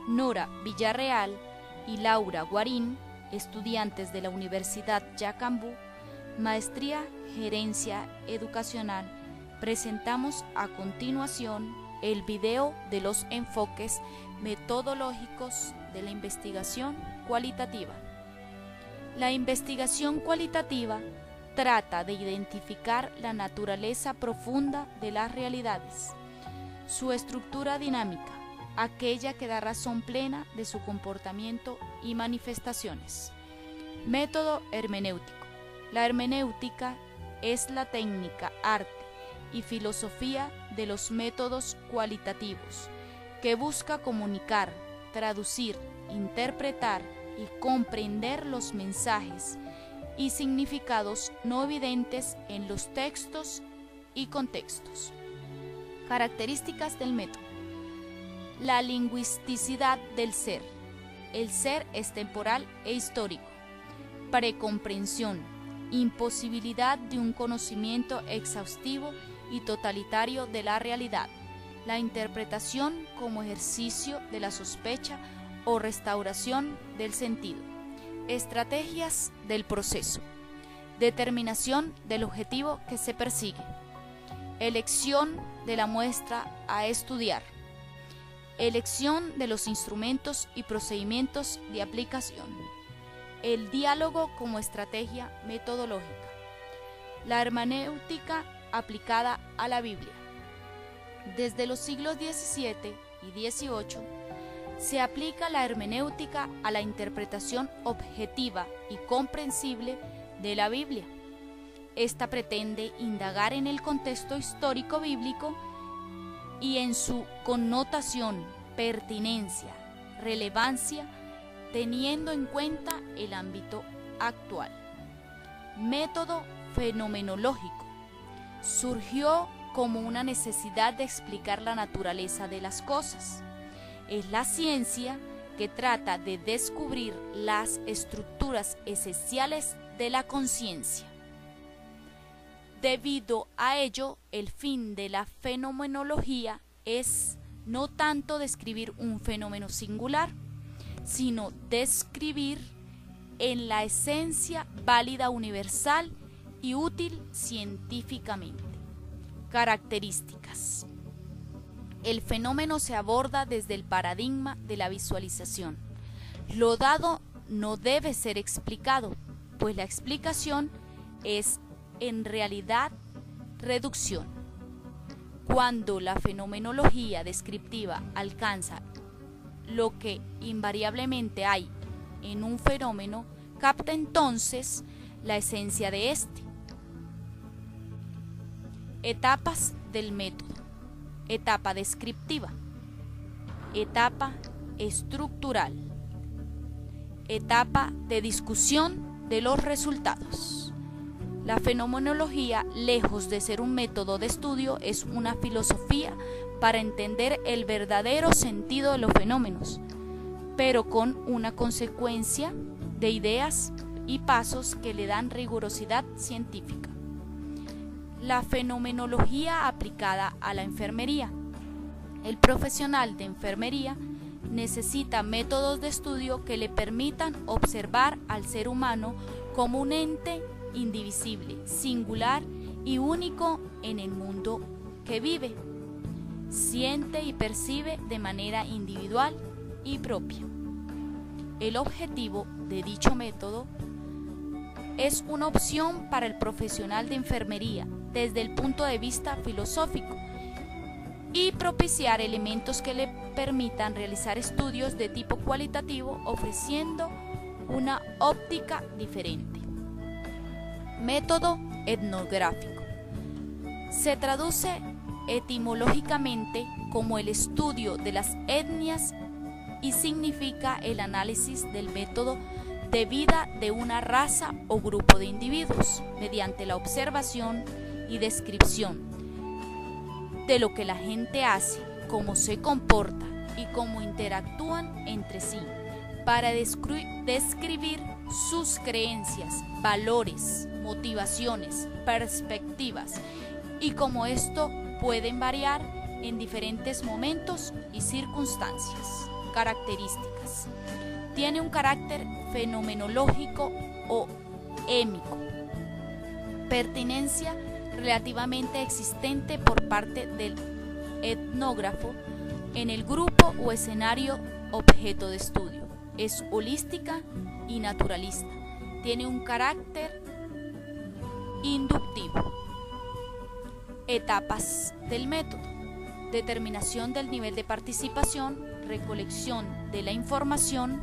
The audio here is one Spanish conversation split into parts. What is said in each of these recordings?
Nora Villarreal y Laura Guarín, estudiantes de la Universidad Yacambú, Maestría Gerencia Educacional, presentamos a continuación el video de los enfoques metodológicos de la investigación cualitativa. La investigación cualitativa trata de identificar la naturaleza profunda de las realidades, su estructura dinámica, aquella que da razón plena de su comportamiento y manifestaciones. Método hermenéutico. La hermenéutica es la técnica, arte y filosofía de los métodos cualitativos, que busca comunicar, traducir, interpretar y comprender los mensajes y significados no evidentes en los textos y contextos. Características del método. La lingüisticidad del ser. El ser es temporal e histórico. Precomprensión. Imposibilidad de un conocimiento exhaustivo y totalitario de la realidad. La interpretación como ejercicio de la sospecha o restauración del sentido. Estrategias del proceso. Determinación del objetivo que se persigue. Elección de la muestra a estudiar. Elección de los instrumentos y procedimientos de aplicación. El diálogo como estrategia metodológica. La hermenéutica aplicada a la Biblia. Desde los siglos XVII y XVIII se aplica la hermenéutica a la interpretación objetiva y comprensible de la Biblia. Esta pretende indagar en el contexto histórico bíblico y en su connotación, pertinencia, relevancia, teniendo en cuenta el ámbito actual. Método fenomenológico. Surgió como una necesidad de explicar la naturaleza de las cosas. Es la ciencia que trata de descubrir las estructuras esenciales de la conciencia. Debido a ello, el fin de la fenomenología es no tanto describir un fenómeno singular, sino describir en la esencia válida, universal y útil científicamente. Características. El fenómeno se aborda desde el paradigma de la visualización. Lo dado no debe ser explicado, pues la explicación es en realidad reducción. Cuando la fenomenología descriptiva alcanza lo que invariablemente hay en un fenómeno, capta entonces la esencia de éste. Etapas del método. Etapa descriptiva. Etapa estructural. Etapa de discusión de los resultados. La fenomenología, lejos de ser un método de estudio, es una filosofía para entender el verdadero sentido de los fenómenos, pero con una consecuencia de ideas y pasos que le dan rigurosidad científica. La fenomenología aplicada a la enfermería. El profesional de enfermería necesita métodos de estudio que le permitan observar al ser humano como un ente indivisible, singular y único en el mundo que vive. Siente y percibe de manera individual y propia. El objetivo de dicho método es una opción para el profesional de enfermería desde el punto de vista filosófico y propiciar elementos que le permitan realizar estudios de tipo cualitativo ofreciendo una óptica diferente. Método etnográfico. Se traduce etimológicamente como el estudio de las etnias y significa el análisis del método de vida de una raza o grupo de individuos mediante la observación y descripción de lo que la gente hace, cómo se comporta y cómo interactúan entre sí, para describir sus creencias, valores, motivaciones, perspectivas y cómo esto pueden variar en diferentes momentos y circunstancias. Características. Tiene un carácter fenomenológico o émico. Pertinencia relativamente existente por parte del etnógrafo en el grupo o escenario objeto de estudio. Es holística y naturalista. Tiene un carácter inductivo. Etapas del método. Determinación del nivel de participación, recolección de la información,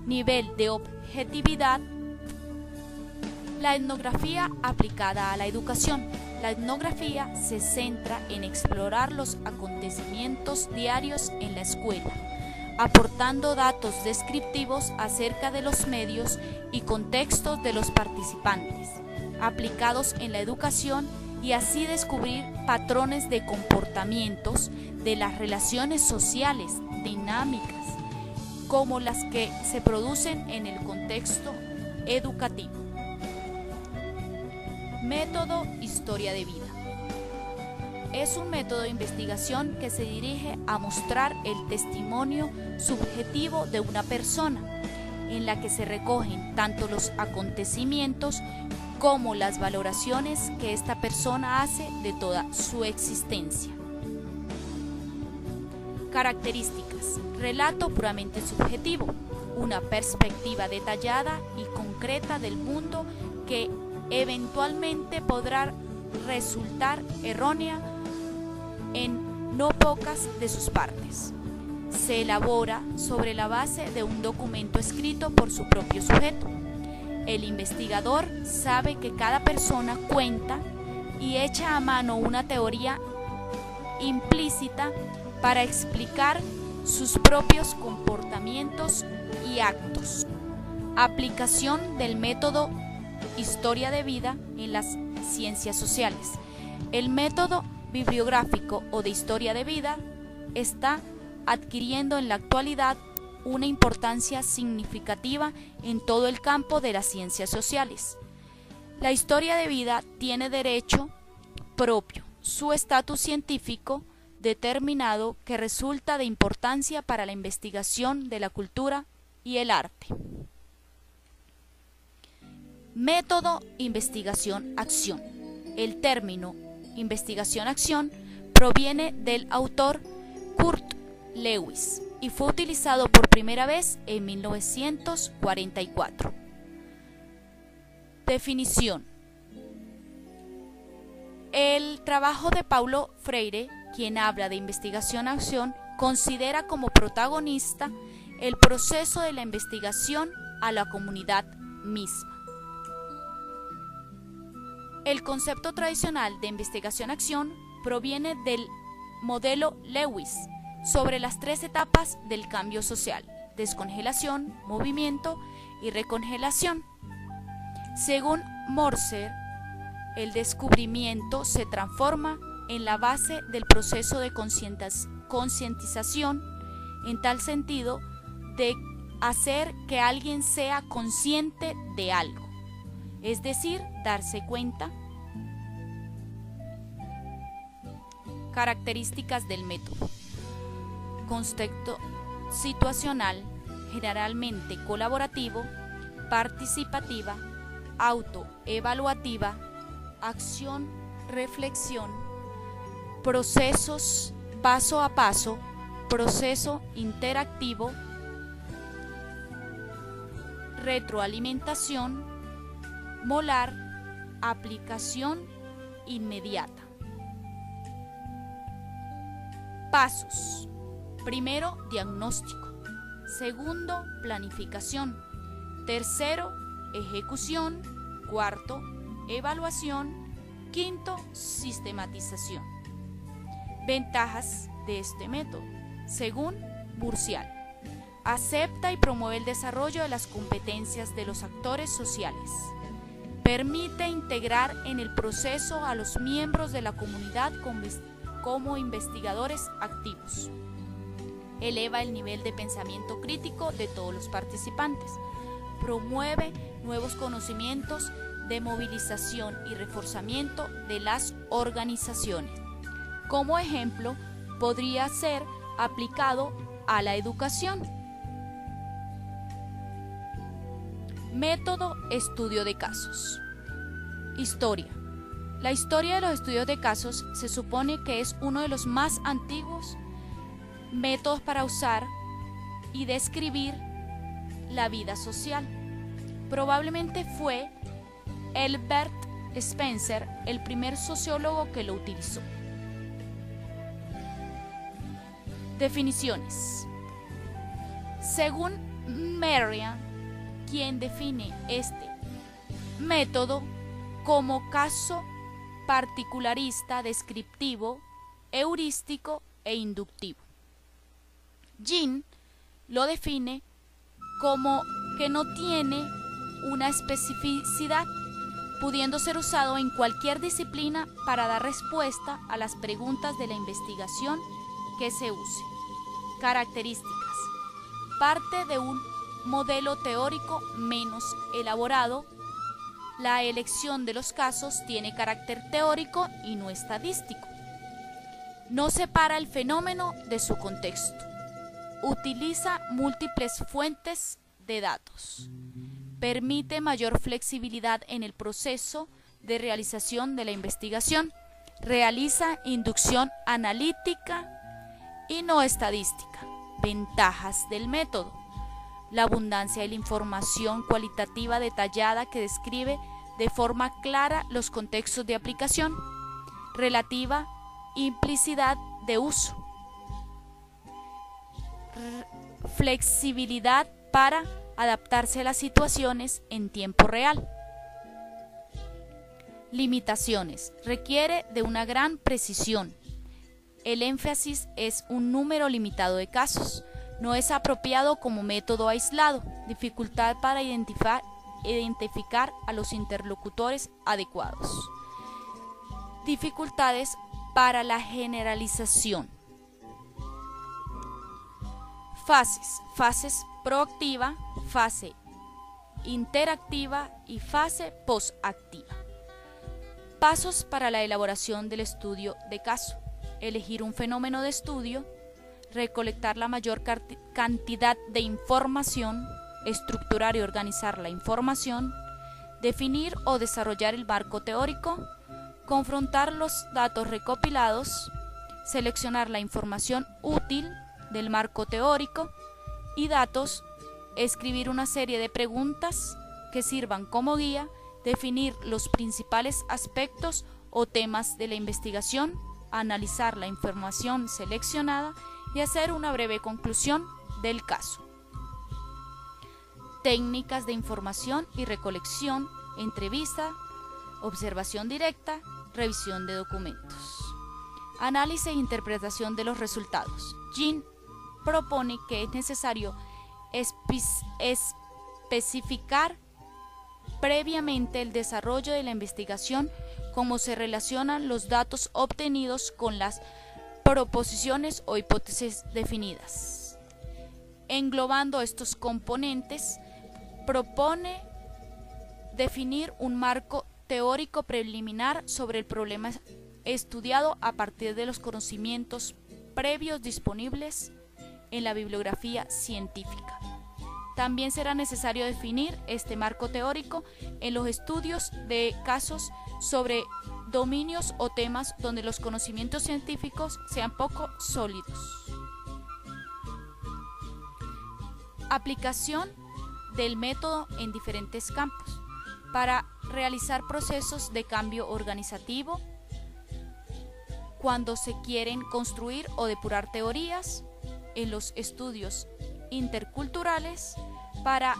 nivel de objetividad. La etnografía aplicada a la educación. La etnografía se centra en explorar los acontecimientos diarios en la escuela, aportando datos descriptivos acerca de los medios y contextos de los participantes, aplicados en la educación, y así descubrir patrones de comportamientos de las relaciones sociales dinámicas, como las que se producen en el contexto educativo. Método Historia de vida. Es un método de investigación que se dirige a mostrar el testimonio subjetivo de una persona, en la que se recogen tanto los acontecimientos como las valoraciones que esta persona hace de toda su existencia. Características. Relato puramente subjetivo, una perspectiva detallada y concreta del mundo que eventualmente podrá resultar errónea en no pocas de sus partes. Se elabora sobre la base de un documento escrito por su propio sujeto. El investigador sabe que cada persona cuenta y echa a mano una teoría implícita para explicar sus propios comportamientos y actos. Aplicación del método Historia de vida en las ciencias sociales. El método bibliográfico o de historia de vida está adquiriendo en la actualidad una importancia significativa en todo el campo de las ciencias sociales. La historia de vida tiene derecho propio, su estatus científico determinado que resulta de importancia para la investigación de la cultura y el arte. Método investigación-acción. El término investigación-acción proviene del autor Kurt Lewis y fue utilizado por primera vez en 1944. Definición. El trabajo de Paulo Freire, quien habla de investigación-acción, considera como protagonista el proceso de la investigación a la comunidad misma. El concepto tradicional de investigación-acción proviene del modelo Lewis sobre las tres etapas del cambio social: descongelación, movimiento y recongelación. Según Morser, el descubrimiento se transforma en la base del proceso de concientización, en tal sentido de hacer que alguien sea consciente de algo, es decir, darse cuenta. Características del método. Contexto situacional, generalmente colaborativo, participativa, autoevaluativa, acción, reflexión, procesos paso a paso, proceso interactivo, retroalimentación, molar, aplicación inmediata. Pasos. Primero, diagnóstico. Segundo, planificación. Tercero, ejecución. Cuarto, evaluación. Quinto, sistematización. Ventajas de este método. Según Burcial, acepta y promueve el desarrollo de las competencias de los actores sociales. Permite integrar en el proceso a los miembros de la comunidad como investigadores activos. Eleva el nivel de pensamiento crítico de todos los participantes. Promueve nuevos conocimientos de movilización y reforzamiento de las organizaciones. Como ejemplo, podría ser aplicado a la educación. Método estudio de casos. Historia. La historia de los estudios de casos se supone que es uno de los más antiguos métodos para usar y describir la vida social. Probablemente fue Herbert Spencer el primer sociólogo que lo utilizó. Definiciones. Según Merriam, quien define este método como caso particularista, descriptivo, heurístico e inductivo. Jean lo define como que no tiene una especificidad, pudiendo ser usado en cualquier disciplina para dar respuesta a las preguntas de la investigación que se use. Características. Parte de un modelo teórico menos elaborado. La elección de los casos tiene carácter teórico y no estadístico. No separa el fenómeno de su contexto. Utiliza múltiples fuentes de datos. Permite mayor flexibilidad en el proceso de realización de la investigación. Realiza inducción analítica y no estadística. Ventajas del método. La abundancia de la información cualitativa detallada que describe de forma clara los contextos de aplicación. Relativa implicidad de uso. Flexibilidad para adaptarse a las situaciones en tiempo real. Limitaciones. Requiere de una gran precisión. El énfasis es un número limitado de casos. No es apropiado como método aislado. Dificultad para identificar a los interlocutores adecuados. Dificultades para la generalización. Fases. Fases proactiva, fase interactiva y fase postactiva. Pasos para la elaboración del estudio de caso. Elegir un fenómeno de estudio. Recolectar la mayor cantidad de información. Estructurar y organizar la información. Definir o desarrollar el marco teórico. Confrontar los datos recopilados. Seleccionar la información útil del marco teórico y datos, escribir una serie de preguntas que sirvan como guía, definir los principales aspectos o temas de la investigación, analizar la información seleccionada y hacer una breve conclusión del caso. Técnicas de información y recolección, entrevista, observación directa, revisión de documentos. Análisis e interpretación de los resultados. Jean propone que es necesario especificar previamente el desarrollo de la investigación, cómo se relacionan los datos obtenidos con las proposiciones o hipótesis definidas. Englobando estos componentes, propone definir un marco teórico preliminar sobre el problema estudiado a partir de los conocimientos previos disponibles en la bibliografía científica. También será necesario definir este marco teórico en los estudios de casos sobre dominios o temas donde los conocimientos científicos sean poco sólidos. Aplicación del método en diferentes campos. Para realizar procesos de cambio organizativo, cuando se quieren construir o depurar teorías, en los estudios interculturales, para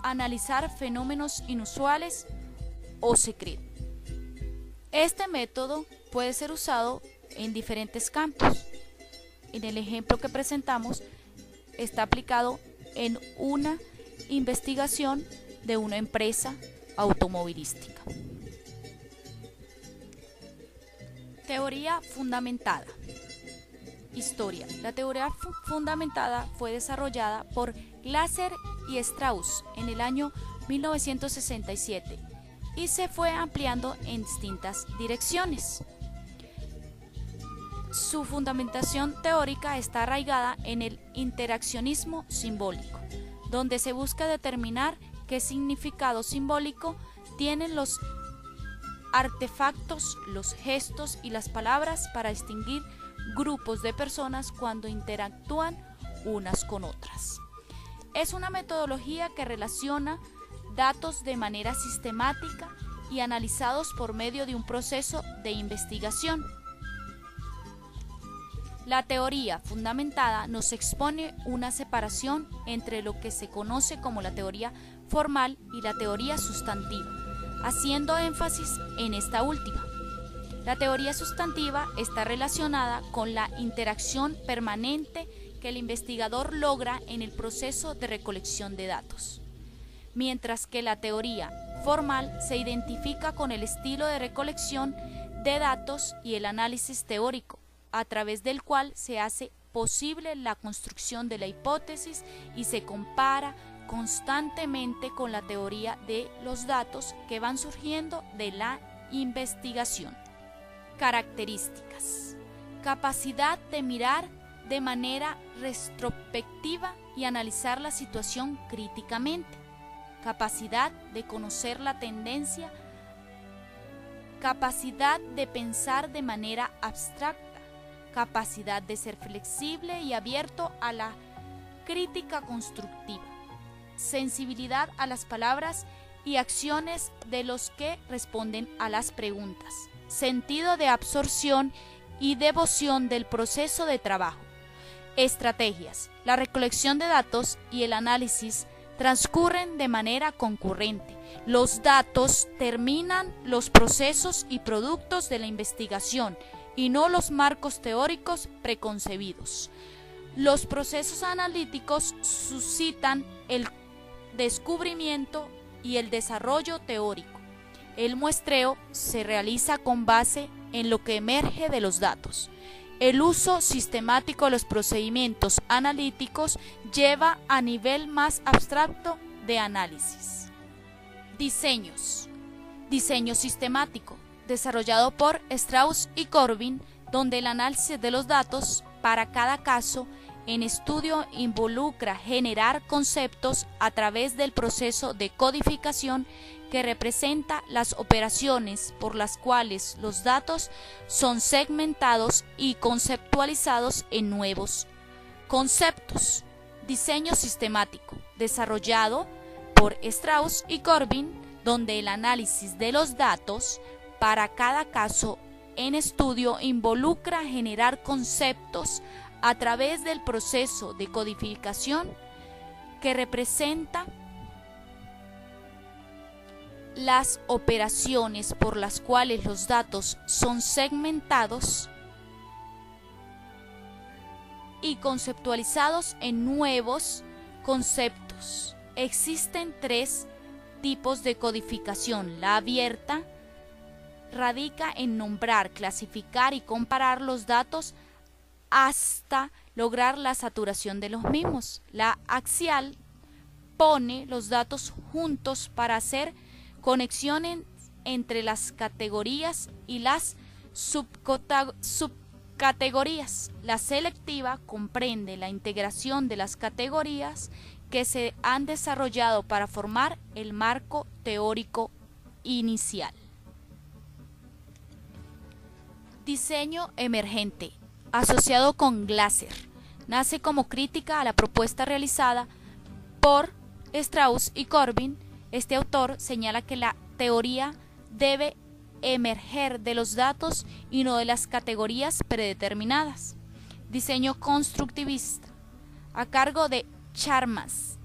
analizar fenómenos inusuales o secretos. Este método puede ser usado en diferentes campos. En el ejemplo que presentamos, está aplicado en una investigación de una empresa automovilística. Teoría fundamentada. Historia. La teoría fundamentada fue desarrollada por Glasser y Strauss en el año 1967 y se fue ampliando en distintas direcciones. Su fundamentación teórica está arraigada en el interaccionismo simbólico, donde se busca determinar qué significado simbólico tienen los artefactos, los gestos y las palabras para distinguir grupos de personas cuando interactúan unas con otras. Es una metodología que relaciona datos de manera sistemática y analizados por medio de un proceso de investigación. La teoría fundamentada nos expone una separación entre lo que se conoce como la teoría formal y la teoría sustantiva, haciendo énfasis en esta última. La teoría sustantiva está relacionada con la interacción permanente que el investigador logra en el proceso de recolección de datos, mientras que la teoría formal se identifica con el estilo de recolección de datos y el análisis teórico, a través del cual se hace posible la construcción de la hipótesis y se compara constantemente con la teoría de los datos que van surgiendo de la investigación. Características: capacidad de mirar de manera retrospectiva y analizar la situación críticamente, capacidad de conocer la tendencia, capacidad de pensar de manera abstracta, capacidad de ser flexible y abierto a la crítica constructiva, sensibilidad a las palabras y acciones de los que responden a las preguntas, sentido de absorción y devoción del proceso de trabajo. Estrategias: la recolección de datos y el análisis transcurren de manera concurrente. Los datos terminan los procesos y productos de la investigación y no los marcos teóricos preconcebidos. Los procesos analíticos suscitan el descubrimiento y el desarrollo teórico. El muestreo se realiza con base en lo que emerge de los datos. El uso sistemático de los procedimientos analíticos lleva a nivel más abstracto de análisis. Diseños. Diseño sistemático, desarrollado por Strauss y Corbin, donde el análisis de los datos para cada caso en estudio involucra generar conceptos a través del proceso de codificación que representa las operaciones por las cuales los datos son segmentados y conceptualizados en nuevos conceptos. Diseño sistemático, desarrollado por Strauss y Corbin, donde el análisis de los datos para cada caso en estudio involucra generar conceptos a través del proceso de codificación que representa las operaciones por las cuales los datos son segmentados y conceptualizados en nuevos conceptos. Existen tres tipos de codificación. La abierta radica en nombrar, clasificar y comparar los datos hasta lograr la saturación de los mismos. La axial pone los datos juntos para hacer conexiones entre las categorías y las subcategorías. La selectiva comprende la integración de las categorías que se han desarrollado para formar el marco teórico inicial. Diseño emergente, asociado con Glasser, nace como crítica a la propuesta realizada por Strauss y Corbin. Este autor señala que la teoría debe emerger de los datos y no de las categorías predeterminadas. Diseño constructivista, a cargo de Chalmers,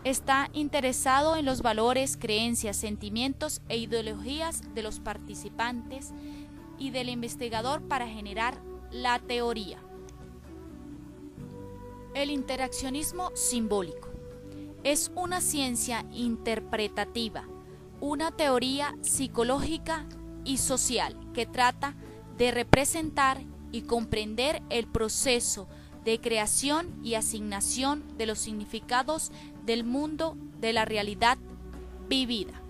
está interesado en los valores, creencias, sentimientos e ideologías de los participantes y del investigador para generar la teoría. El interaccionismo simbólico es una ciencia interpretativa, una teoría psicológica y social que trata de representar y comprender el proceso de creación y asignación de los significados del mundo de la realidad vivida.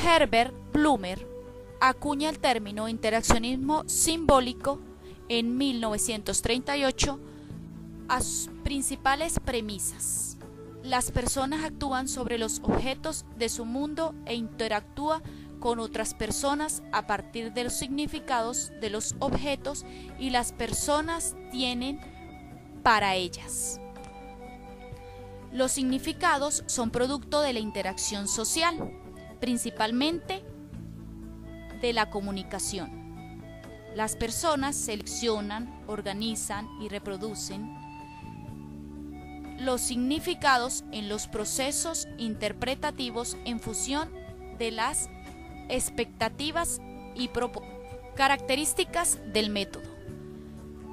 Herbert Blumer acuña el término interaccionismo simbólico en 1938 a sus principales premisas. Las personas actúan sobre los objetos de su mundo e interactúan con otras personas a partir de los significados de los objetos y las personas tienen para ellas. Los significados son producto de la interacción social, principalmente de la comunicación. Las personas seleccionan, organizan y reproducen los significados en los procesos interpretativos en función de las expectativas y características del método.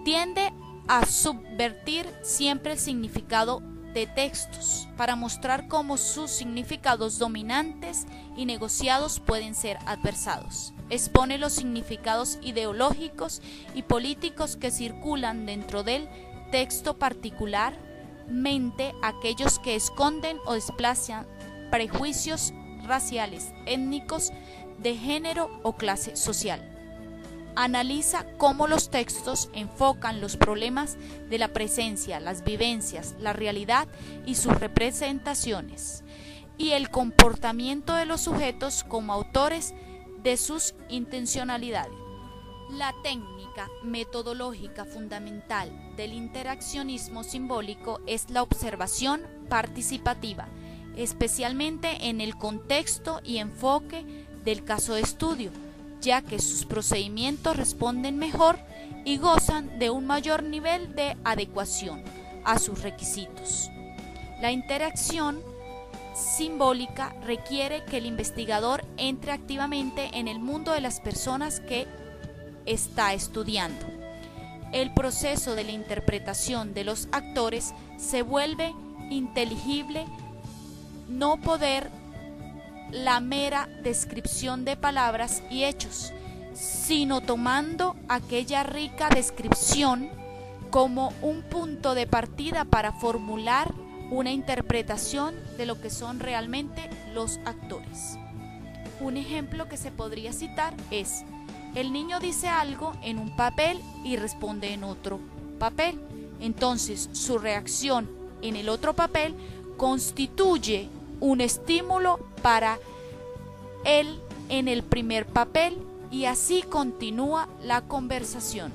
Tiende a subvertir siempre el significado de textos para mostrar cómo sus significados dominantes y negociados pueden ser adversados. Expone los significados ideológicos y políticos que circulan dentro del texto, particularmente aquellos que esconden o desplazan prejuicios raciales, étnicos, de género o clase social. Analiza cómo los textos enfocan los problemas de la presencia, las vivencias, la realidad y sus representaciones, y el comportamiento de los sujetos como autores de sus intencionalidades. La técnica metodológica fundamental del interaccionismo simbólico es la observación participativa, especialmente en el contexto y enfoque del caso de estudio, ya que sus procedimientos responden mejor y gozan de un mayor nivel de adecuación a sus requisitos. La interacción simbólica requiere que el investigador entre activamente en el mundo de las personas que está estudiando. El proceso de la interpretación de los actores se vuelve inteligible, no poder la mera descripción de palabras y hechos, sino tomando aquella rica descripción como un punto de partida para formular una interpretación de lo que son realmente los actores. Un ejemplo que se podría citar es: el niño dice algo en un papel y responde en otro papel. Entonces, su reacción en el otro papel constituye un estímulo para él en el primer papel, y así continúa la conversación.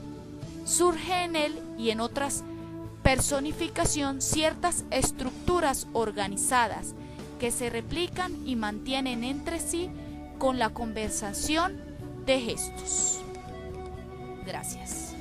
Surge en él y en otras personificación ciertas estructuras organizadas que se replican y mantienen entre sí con la conversación de gestos. Gracias.